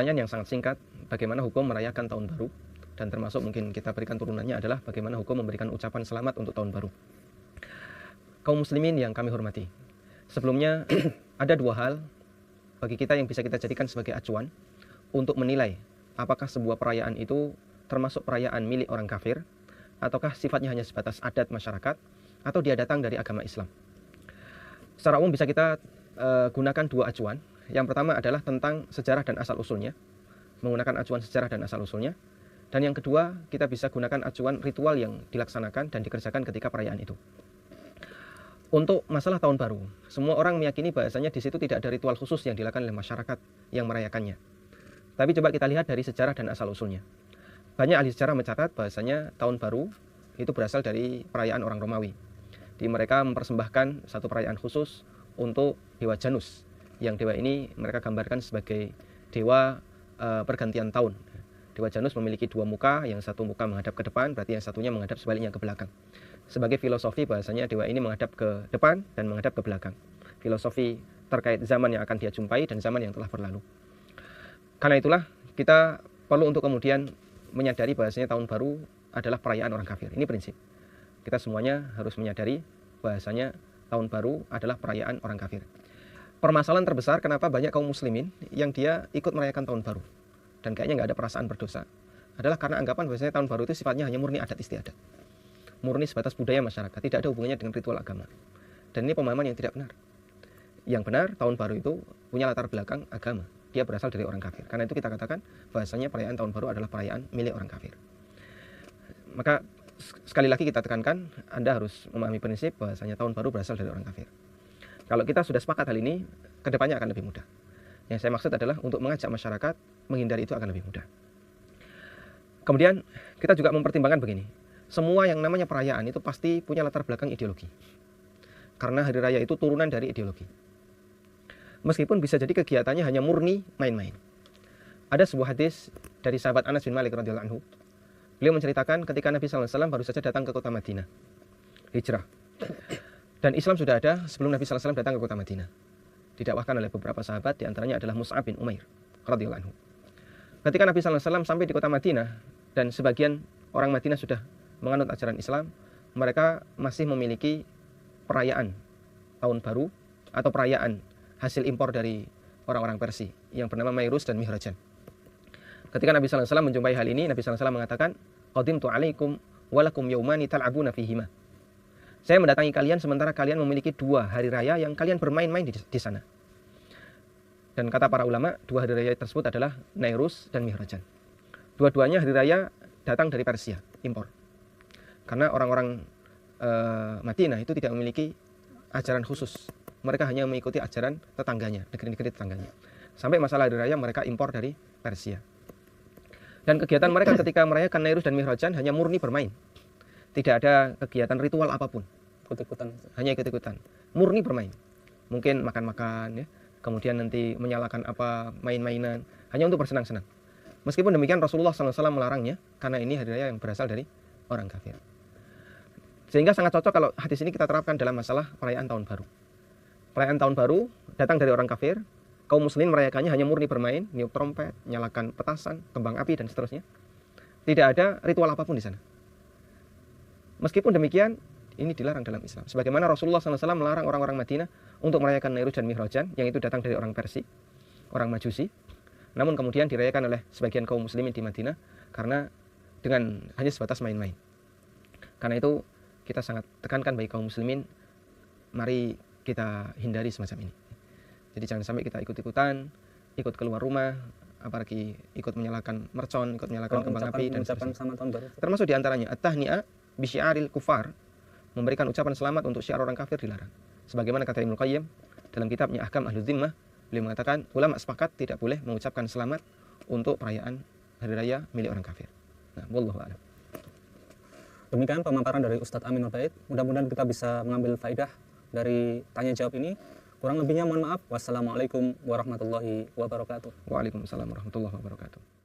Pertanyaan yang sangat singkat, bagaimana hukum merayakan tahun baru? Dan termasuk mungkin kita berikan turunannya adalah bagaimana hukum memberikan ucapan selamat untuk tahun baru. Kaum muslimin yang kami hormati, sebelumnya ada dua hal bagi kita yang bisa kita jadikan sebagai acuan untuk menilai apakah sebuah perayaan itu termasuk perayaan milik orang kafir, ataukah sifatnya hanya sebatas adat masyarakat, atau dia datang dari agama Islam. Secara umum bisa kita gunakan dua acuan. Yang pertama adalah tentang sejarah dan asal-usulnya, menggunakan acuan sejarah dan asal-usulnya. Dan yang kedua, kita bisa gunakan acuan ritual yang dilaksanakan dan dikerjakan ketika perayaan itu. Untuk masalah tahun baru, semua orang meyakini bahasanya di situ tidak ada ritual khusus yang dilakukan oleh masyarakat yang merayakannya. Tapi coba kita lihat dari sejarah dan asal-usulnya. Banyak ahli sejarah mencatat bahasanya tahun baru itu berasal dari perayaan orang Romawi. Di mereka mempersembahkan satu perayaan khusus untuk dewa Janus, yang dewa ini mereka gambarkan sebagai dewa pergantian tahun. Dewa Janus memiliki dua muka, yang satu muka menghadap ke depan, berarti yang satunya menghadap sebaliknya ke belakang. Sebagai filosofi bahasanya dewa ini menghadap ke depan dan menghadap ke belakang. Filosofi terkait zaman yang akan dia jumpai dan zaman yang telah berlalu. Karena itulah kita perlu untuk kemudian menyadari bahasanya tahun baru adalah perayaan orang kafir. Ini prinsip. Kita semuanya harus menyadari bahasanya tahun baru adalah perayaan orang kafir. Permasalahan terbesar kenapa banyak kaum muslimin yang dia ikut merayakan tahun baru dan kayaknya nggak ada perasaan berdosa adalah karena anggapan bahwasanya tahun baru itu sifatnya hanya murni adat istiadat, murni sebatas budaya masyarakat, tidak ada hubungannya dengan ritual agama. Dan ini pemahaman yang tidak benar. Yang benar, tahun baru itu punya latar belakang agama, dia berasal dari orang kafir. Karena itu kita katakan bahwasanya perayaan tahun baru adalah perayaan milik orang kafir. Maka sekali lagi kita tekankan, Anda harus memahami prinsip bahwasanya tahun baru berasal dari orang kafir. Kalau kita sudah sepakat hal ini, kedepannya akan lebih mudah. Yang saya maksud adalah untuk mengajak masyarakat menghindari itu akan lebih mudah. Kemudian kita juga mempertimbangkan begini, semua yang namanya perayaan itu pasti punya latar belakang ideologi. Karena hari raya itu turunan dari ideologi. Meskipun bisa jadi kegiatannya hanya murni main-main. Ada sebuah hadis dari sahabat Anas bin Malik radhiyallahu anhu. Beliau menceritakan ketika Nabi SAW baru saja datang ke kota Madinah, hijrah. Dan Islam sudah ada sebelum Nabi SAW datang ke kota Madinah. Didakwahkan oleh beberapa sahabat, diantaranya adalah Mus'ab bin Umair radhiyallahu anhu. Ketika Nabi SAW sampai di kota Madinah dan sebagian orang Madinah sudah menganut ajaran Islam, mereka masih memiliki perayaan tahun baru atau perayaan hasil impor dari orang-orang Persia yang bernama Mairus dan Mihrajan. Ketika Nabi SAW menjumpai hal ini, Nabi SAW mengatakan, "Qadimtu alaikum walakum yaumani tal'abuna fihima." Saya mendatangi kalian sementara kalian memiliki dua hari raya yang kalian bermain-main di sana. Dan kata para ulama, dua hari raya tersebut adalah Nairus dan Mihrajan. Dua-duanya hari raya datang dari Persia, impor. Karena orang-orang Madinah itu tidak memiliki ajaran khusus. Mereka hanya mengikuti ajaran tetangganya, negeri-negeri tetangganya. Sampai masalah hari raya mereka impor dari Persia. Dan kegiatan mereka ketika merayakan Nairus dan Mihrajan hanya murni bermain. Tidak ada kegiatan ritual apapun. Ikut-ikutan. Hanya ikut-ikutan. Murni bermain. Mungkin makan-makan, ya. Kemudian nanti menyalakan apa, main-mainan. Hanya untuk bersenang-senang. Meskipun demikian Rasulullah SAW melarangnya, karena ini hari raya yang berasal dari orang kafir. Sehingga sangat cocok kalau hadis ini kita terapkan dalam masalah perayaan tahun baru. Perayaan tahun baru datang dari orang kafir. Kaum muslimin merayakannya hanya murni bermain, niup trompet, nyalakan petasan, kembang api, dan seterusnya. Tidak ada ritual apapun di sana. Meskipun demikian, ini dilarang dalam Islam. Sebagaimana Rasulullah SAW melarang orang-orang Madinah untuk merayakan Nairus dan Mihrajan, yang itu datang dari orang Persia, orang Majusi. Namun kemudian dirayakan oleh sebagian kaum muslimin di Madinah, karena dengan hanya sebatas main-main. Karena itu, kita sangat tekankan bagi kaum muslimin, mari kita hindari semacam ini. Jadi jangan sampai kita ikut-ikutan, ikut keluar rumah, apalagi ikut menyalakan mercon, ikut menyalakan kembang api, dan seterusnya. Termasuk diantaranya, at-tahni'a bisyiaril kufar, memberikan ucapan selamat untuk syiar orang kafir dilarang. Sebagaimana kata Ibnu Qayyim dalam kitabnya Ahkam Ahludz Dzimmah, beliau mengatakan ulama sepakat tidak boleh mengucapkan selamat untuk perayaan hari raya milik orang kafir. Nah, wallahu a'lam. Demikian pemaparan dari Ustadz Amin Ubaid. Mudah-mudahan kita bisa mengambil faidah dari tanya jawab ini. Kurang lebihnya mohon maaf. Wassalamualaikum warahmatullahi wabarakatuh. Waalaikumsalam warahmatullahi wabarakatuh.